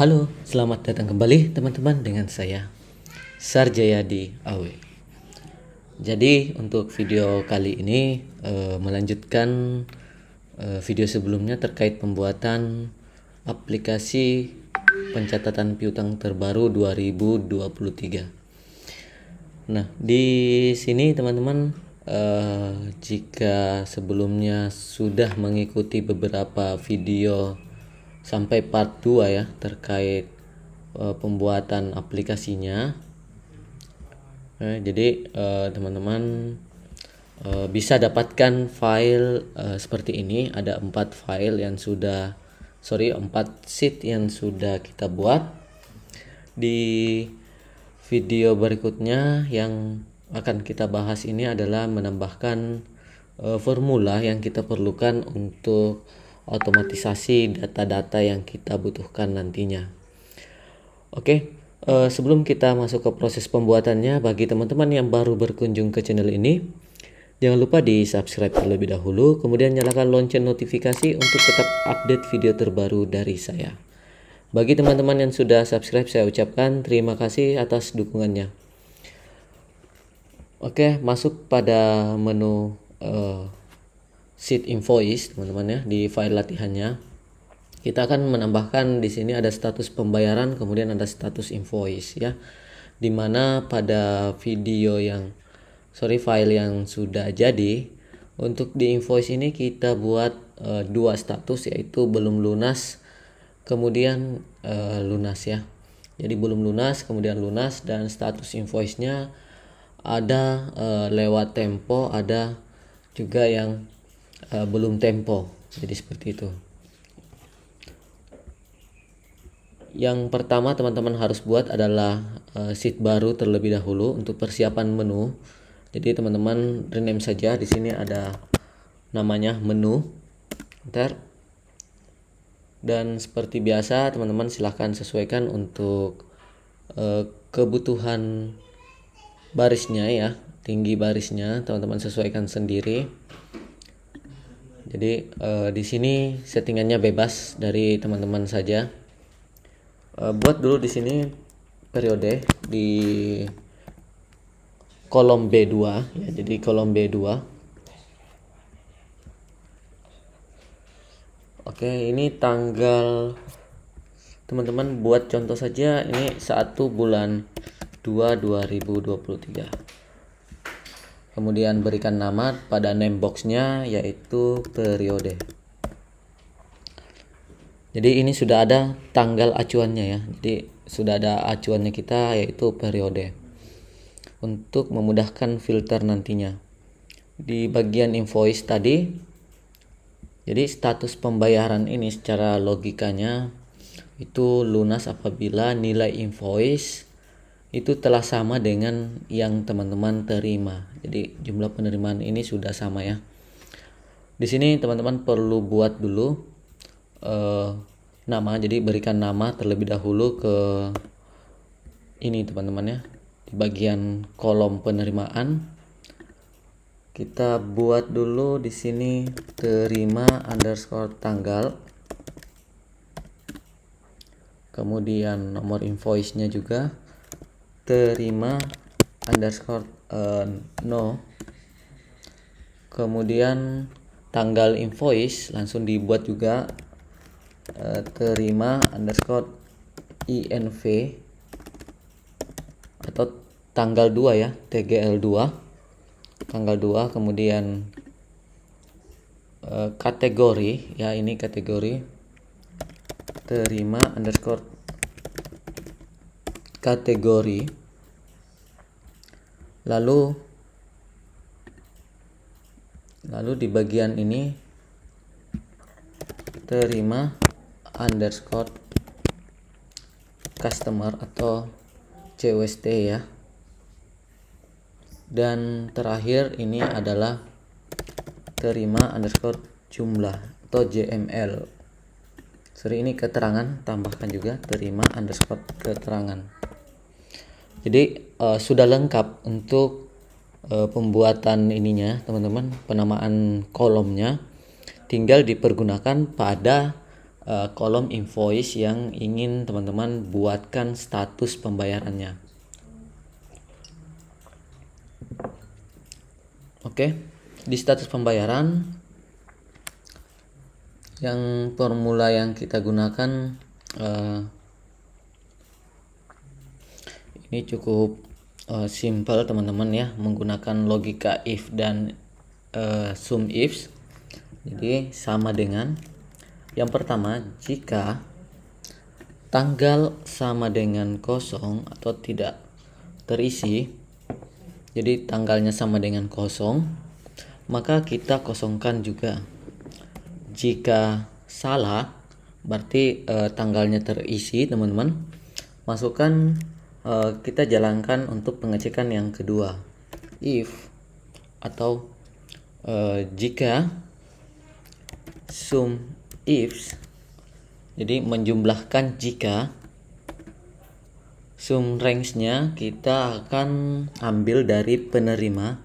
Halo, selamat datang kembali teman-teman dengan saya Sarjayadi Awe. Jadi untuk video kali ini melanjutkan video sebelumnya terkait pembuatan aplikasi pencatatan piutang terbaru 2023. Nah, di sini teman-teman jika sebelumnya sudah mengikuti beberapa video sampai part 2 ya terkait pembuatan aplikasinya. Jadi teman-teman bisa dapatkan file seperti ini. Ada 4 file yang sudah 4 sheet yang sudah kita buat. Di video berikutnya yang akan kita bahas ini adalah menambahkan formula yang kita perlukan untuk otomatisasi data-data yang kita butuhkan nantinya. Oke, sebelum kita masuk ke proses pembuatannya, bagi teman-teman yang baru berkunjung ke channel ini, jangan lupa di subscribe terlebih dahulu, kemudian nyalakan lonceng notifikasi untuk tetap update video terbaru dari saya. Bagi teman-teman yang sudah subscribe, saya ucapkan terima kasih atas dukungannya. Oke, masuk pada menu sheet invoice teman-teman ya. Di file latihannya kita akan menambahkan di sini ada status pembayaran, kemudian ada status invoice ya, dimana pada video yang file yang sudah jadi, untuk di invoice ini kita buat dua status, yaitu belum lunas kemudian lunas ya. Jadi belum lunas kemudian lunas, dan status invoice nya ada lewat tempo, ada juga yang belum tempo. Jadi seperti itu. Yang pertama teman-teman harus buat adalah sheet baru terlebih dahulu untuk persiapan menu. Jadi teman-teman rename saja, di sini ada namanya menu. Dan seperti biasa teman-teman silahkan sesuaikan untuk kebutuhan barisnya ya, tinggi barisnya teman-teman sesuaikan sendiri. Jadi di sini settingannya bebas dari teman-teman saja. Buat dulu di sini periode di kolom B2 ya. Jadi kolom B2. Oke, ini tanggal, teman-teman buat contoh saja, ini 1 bulan 2 2023. Kemudian berikan nama pada name boxnya yaitu periode. Jadi ini sudah ada tanggal acuannya ya. Jadi sudah ada acuannya kita yaitu periode, untuk memudahkan filter nantinya. Di bagian invoice tadi, jadi status pembayaran ini secara logikanya itu lunas apabila nilai invoice itu telah sama dengan yang teman-teman terima. Jadi jumlah penerimaan ini sudah sama ya. Di sini teman-teman perlu buat dulu nama. Jadi berikan nama terlebih dahulu ke ini teman-teman ya. Di bagian kolom penerimaan kita buat dulu di sini terima underscore tanggal. Kemudian nomor invoice-nya juga terima underscore no. Kemudian tanggal invoice langsung dibuat juga terima underscore inv atau tanggal 2 ya, tgl2 tanggal 2. Kemudian kategori ya, ini kategori terima underscore kategori. Lalu di bagian ini terima underscore customer atau CUST ya. Dan terakhir ini adalah terima underscore jumlah atau JML. Ini keterangan, tambahkan juga terima underscore keterangan. Jadi sudah lengkap untuk pembuatan ininya teman-teman, penamaan kolomnya. Tinggal dipergunakan pada kolom invoice yang ingin teman-teman buatkan status pembayarannya. Oke, di status pembayaran yang formula yang kita gunakan ini cukup simple teman-teman ya, menggunakan logika if dan sum ifs. Jadi sama dengan yang pertama, jika tanggal sama dengan kosong atau tidak terisi, jadi tanggalnya sama dengan kosong, maka kita kosongkan juga. Jika salah, berarti tanggalnya terisi teman-teman, masukkan, kita jalankan untuk pengecekan yang kedua, if atau jika sum ifs, jadi menjumlahkan jika, sum range-nya kita akan ambil dari penerima.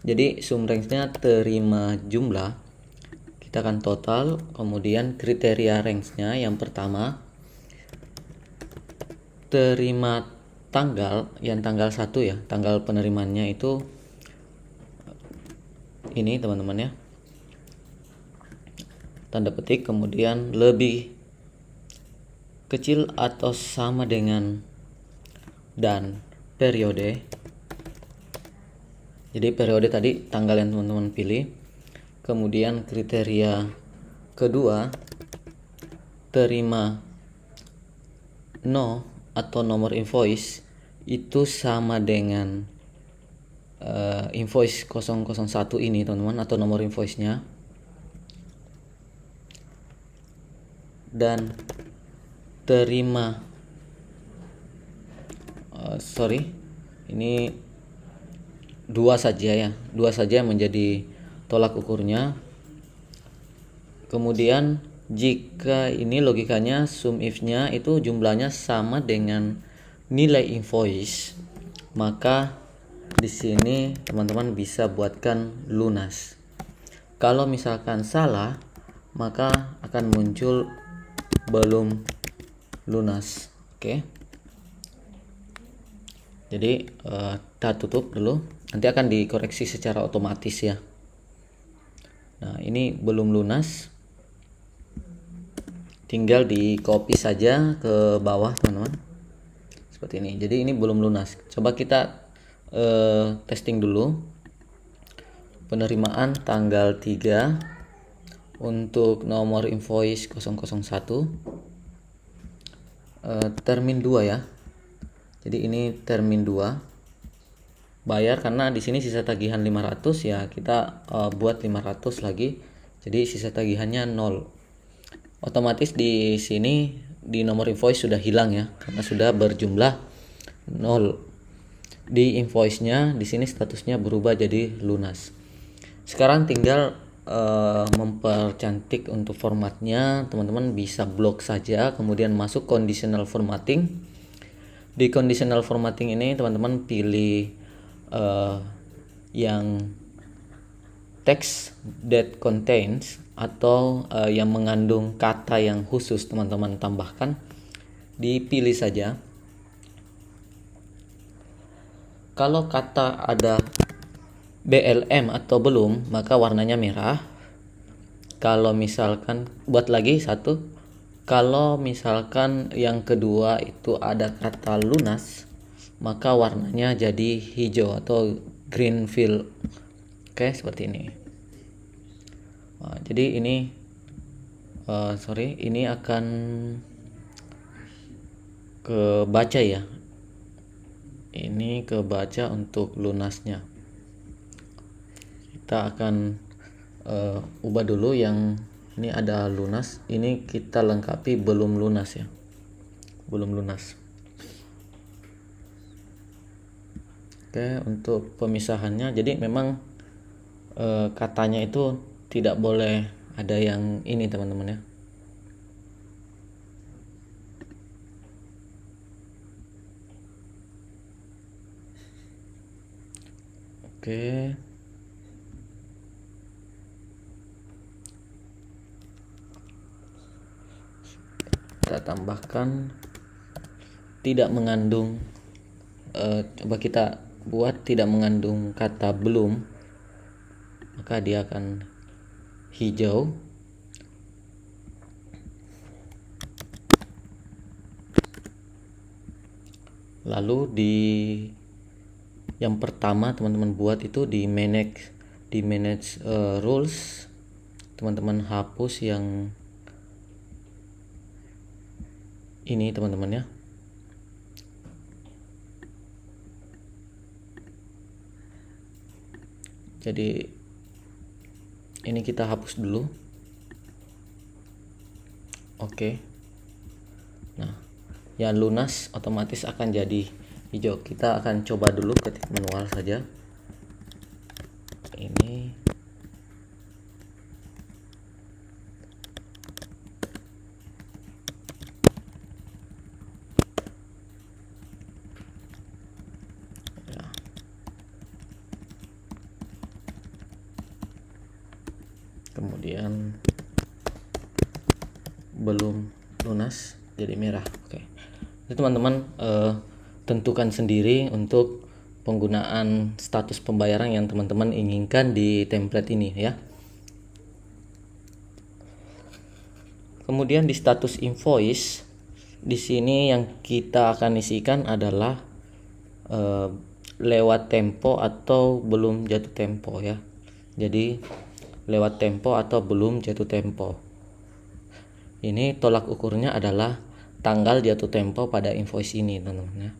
Jadi sum range-nya terima jumlah, kita akan total, kemudian kriteria range-nya yang pertama terima tanggal, yang tanggal 1 ya, tanggal penerimaannya itu ini teman-teman ya, tanda petik, kemudian lebih kecil atau sama dengan, dan periode. Jadi periode tadi tanggal yang teman-teman pilih, kemudian kriteria kedua terima no atau nomor invoice itu sama dengan invoice 001 ini teman-teman, atau nomor invoice-nya. Dan terima ini dua saja ya, dua saja menjadi tolak ukurnya. Kemudian jika ini logikanya sum if-nya itu jumlahnya sama dengan nilai invoice, maka di sini teman-teman bisa buatkan lunas. Kalau misalkan salah, maka akan muncul belum lunas. Oke. Jadi kita tutup dulu, nanti akan dikoreksi secara otomatis ya. Nah, ini belum lunas, tinggal di copy saja ke bawah teman-teman, seperti ini. Jadi ini belum lunas. Coba kita testing dulu. Penerimaan tanggal 3 untuk nomor invoice 001, termin 2 ya. Jadi ini termin 2 bayar, karena di sini sisa tagihan 500 ya, kita buat 500 lagi, jadi sisa tagihannya 0. Otomatis di sini di nomor invoice sudah hilang ya, karena sudah berjumlah 0. Di invoice-nya di sini statusnya berubah jadi lunas. Sekarang tinggal mempercantik untuk formatnya. Teman-teman bisa blok saja, kemudian masuk conditional formatting. Di conditional formatting ini teman-teman pilih yang text that contains, atau yang mengandung kata yang khusus teman-teman tambahkan, dipilih saja. Kalau kata ada BLM atau belum, maka warnanya merah. Kalau misalkan buat lagi satu, kalau misalkan yang kedua itu ada kata lunas, maka warnanya jadi hijau atau green fill. Oke, seperti ini. Nah, jadi ini ini akan kebaca ya. Ini kebaca untuk lunasnya. Kita akan ubah dulu yang ini ada lunas, ini kita lengkapi belum lunas ya, belum lunas. Oke, untuk pemisahannya, jadi memang katanya itu tidak boleh ada yang ini teman-teman ya. Oke. kita tambahkan tidak mengandung, coba kita buat tidak mengandung kata belum, maka dia akan hijau. Lalu di yang pertama teman-teman buat itu di manage rules, teman-teman hapus yang ini teman-teman ya. Jadi ini kita hapus dulu. Oke. Nah, yang lunas otomatis akan jadi hijau. Kita akan coba dulu ketik manual saja. Ini ya. Kemudian belum lunas jadi merah. Oke. Jadi teman-teman tentukan sendiri untuk penggunaan status pembayaran yang teman-teman inginkan di template ini ya. Kemudian di status invoice, di sini yang kita akan isikan adalah lewat tempo atau belum jatuh tempo ya. Jadi lewat tempo atau belum jatuh tempo. Ini tolak ukurnya adalah tanggal jatuh tempo pada invoice ini teman-teman ya.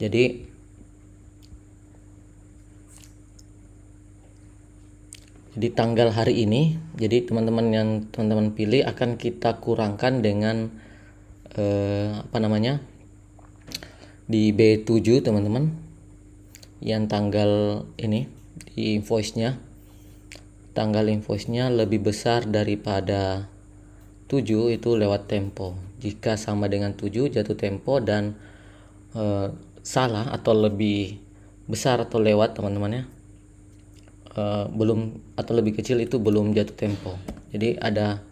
Jadi tanggal hari ini, jadi teman-teman yang teman-teman pilih akan kita kurangkan dengan di B7 teman-teman, yang tanggal ini di invoice-nya, tanggal invoice-nya lebih besar daripada 7 itu lewat tempo. Jika sama dengan 7 jatuh tempo dan salah atau lebih besar atau lewat teman-teman ya, belum atau lebih kecil itu belum jatuh tempo. Jadi ada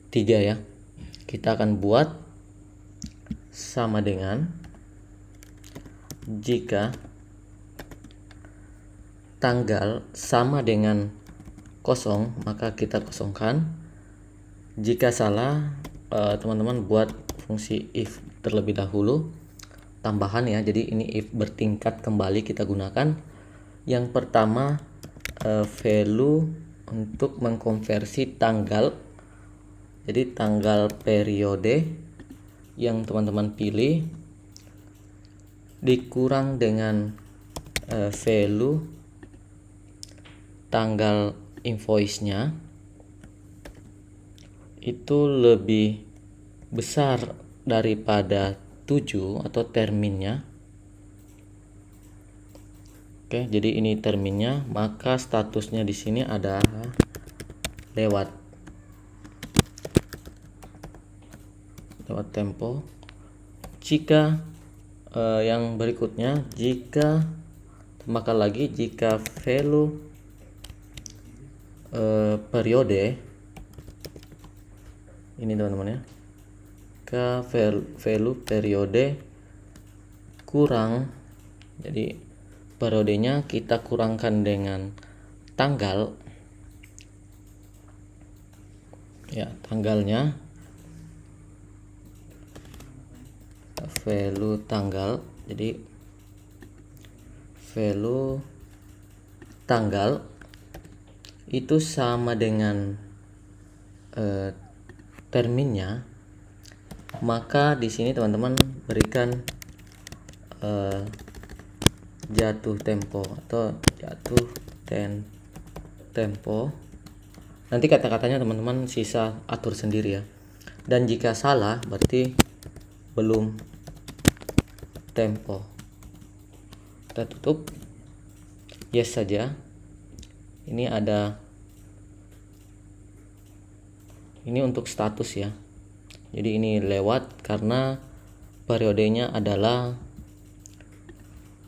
3 ya. Kita akan buat sama dengan jika tanggal sama dengan 0 maka kita kosongkan. Jika salah teman-teman buat fungsi if terlebih dahulu tambahan ya. Jadi ini if bertingkat kembali kita gunakan. Yang pertama value untuk mengkonversi tanggal, jadi tanggal periode yang teman-teman pilih dikurang dengan value tanggal invoice-nya itu lebih besar daripada 7 atau terminnya. Oke, jadi ini terminnya, maka statusnya di sini ada lewat tempo. Jika yang berikutnya, jika tambahkan lagi jika value periode ini teman-teman ya, ke value periode kurang, jadi periodenya kita kurangkan dengan tanggal ya, tanggalnya value tanggal, jadi value tanggal itu sama dengan terminnya, maka di sini teman-teman berikan jatuh tempo atau jatuh tempo. Nanti kata-katanya teman-teman sisa atur sendiri ya. Dan jika salah berarti belum tempo. Kita tutup. Yes saja. Ini untuk status ya. Jadi ini lewat karena periodenya adalah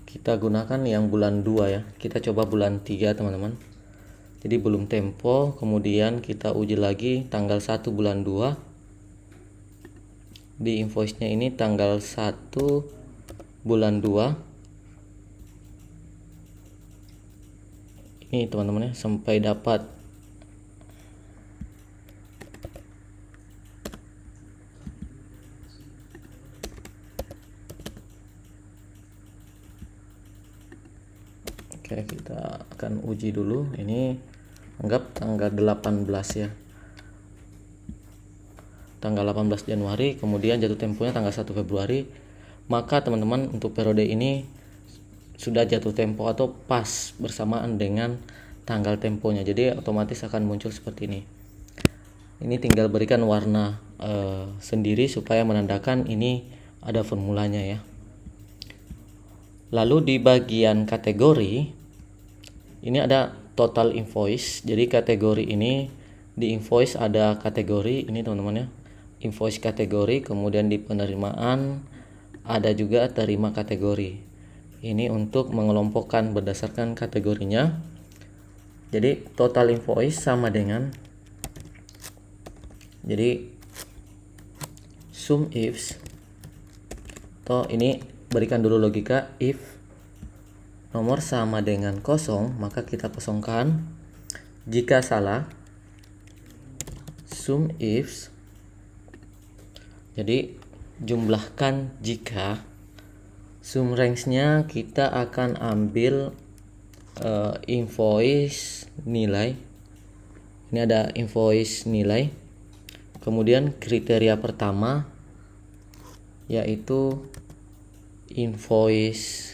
kita gunakan yang bulan 2 ya. Kita coba bulan 3 teman-teman. Jadi belum tempo, kemudian kita uji lagi tanggal 1 bulan 2. di invoice-nya ini tanggal 1 bulan 2. Ini teman-teman ya, sampai dapat Oke, kita akan uji dulu. Ini anggap tanggal 18 ya. Tanggal 18 Januari, kemudian jatuh temponya tanggal 1 Februari. Maka teman-teman untuk periode ini sudah jatuh tempo atau pas bersamaan dengan tanggal temponya. Jadi otomatis akan muncul seperti ini. Ini tinggal berikan warna sendiri supaya menandakan ini ada formulanya ya. Lalu di bagian kategori ini ada total invoice. Jadi kategori ini di invoice ada kategori ini teman-teman ya. Invoice kategori, kemudian di penerimaan ada juga terima kategori. Ini untuk mengelompokkan berdasarkan kategorinya. Jadi total invoice sama dengan, jadi sum ifs, atau ini berikan dulu logika, if nomor sama dengan kosong maka kita kosongkan. Jika salah, sum ifs, jadi jumlahkan jika. Sum range-nya kita akan ambil invoice nilai. Ini ada invoice nilai. Kemudian kriteria pertama yaitu invoice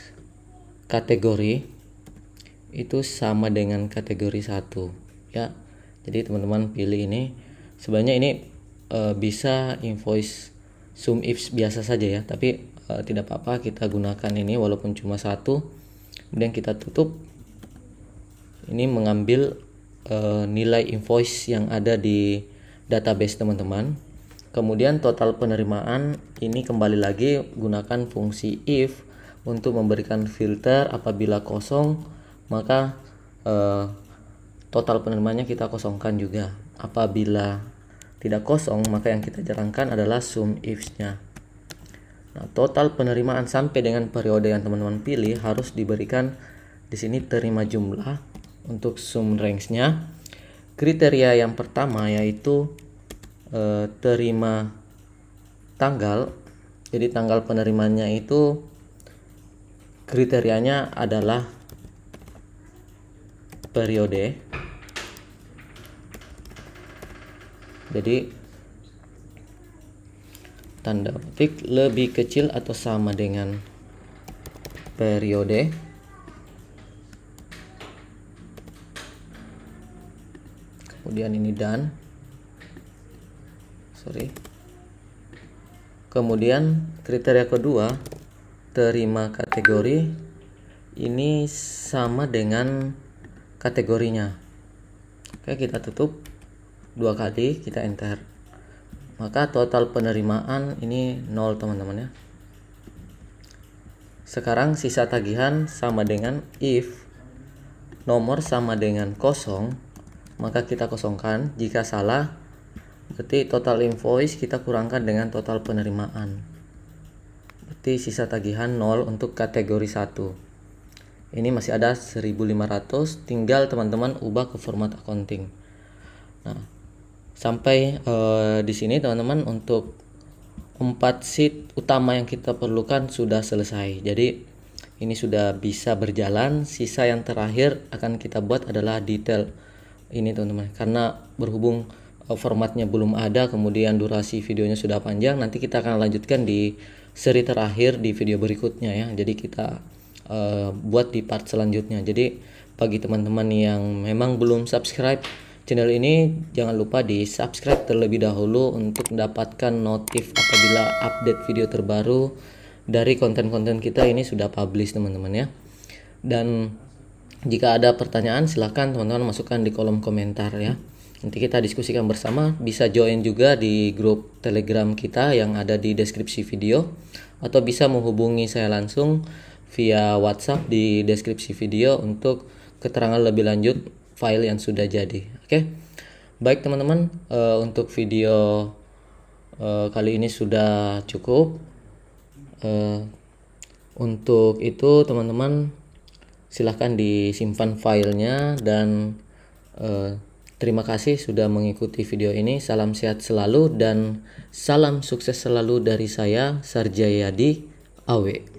kategori itu sama dengan kategori 1 ya. Jadi teman-teman pilih ini. Sebenarnya ini bisa invoice sum ifs biasa saja ya, tapi tidak apa-apa kita gunakan ini walaupun cuma satu. Kemudian kita tutup. Ini mengambil nilai invoice yang ada di database teman-teman. Kemudian total penerimaan ini kembali lagi gunakan fungsi if untuk memberikan filter. Apabila kosong maka total penerimaannya kita kosongkan juga. Apabila tidak kosong maka yang kita jalankan adalah sum ifs-nya. Nah, total penerimaan sampai dengan periode yang teman-teman pilih harus diberikan di sini terima jumlah untuk sum range-nya. Kriteria yang pertama yaitu terima tanggal. Jadi tanggal penerimanya itu kriterianya adalah periode. Jadi tanda petik lebih kecil atau sama dengan periode. Kemudian ini done. Kemudian kriteria kedua, terima kategori, ini sama dengan kategorinya. Oke, kita tutup 2 kali, kita enter. Maka total penerimaan ini 0 teman-teman ya. Sekarang sisa tagihan sama dengan if nomor sama dengan kosong, maka kita kosongkan. Jika salah, berarti total invoice kita kurangkan dengan total penerimaan. Berarti sisa tagihan 0 untuk kategori 1. Ini masih ada 1.500, tinggal teman-teman ubah ke format accounting. Nah, sampai di sini teman-teman untuk 4 sheet utama yang kita perlukan sudah selesai. Jadi ini sudah bisa berjalan. Sisa yang terakhir akan kita buat adalah detail ini teman-teman. Karena berhubung formatnya belum ada, kemudian durasi videonya sudah panjang, nanti kita akan lanjutkan di seri terakhir di video berikutnya ya. Jadi kita buat di part selanjutnya. Jadi bagi teman-teman yang memang belum subscribe channel ini, jangan lupa di subscribe terlebih dahulu untuk mendapatkan notif apabila update video terbaru dari konten-konten kita ini sudah publish teman-teman ya. Dan jika ada pertanyaan silahkan teman-teman masukkan di kolom komentar ya. Nanti kita diskusikan bersama. Bisa join juga di grup Telegram kita yang ada di deskripsi video, atau bisa menghubungi saya langsung via WhatsApp di deskripsi video untuk keterangan lebih lanjut file yang sudah jadi. Oke. Baik teman-teman, untuk video kali ini sudah cukup. Untuk itu teman-teman silahkan disimpan filenya dan terima kasih sudah mengikuti video ini. Salam sehat selalu dan salam sukses selalu dari saya, Sarjayadi Awe.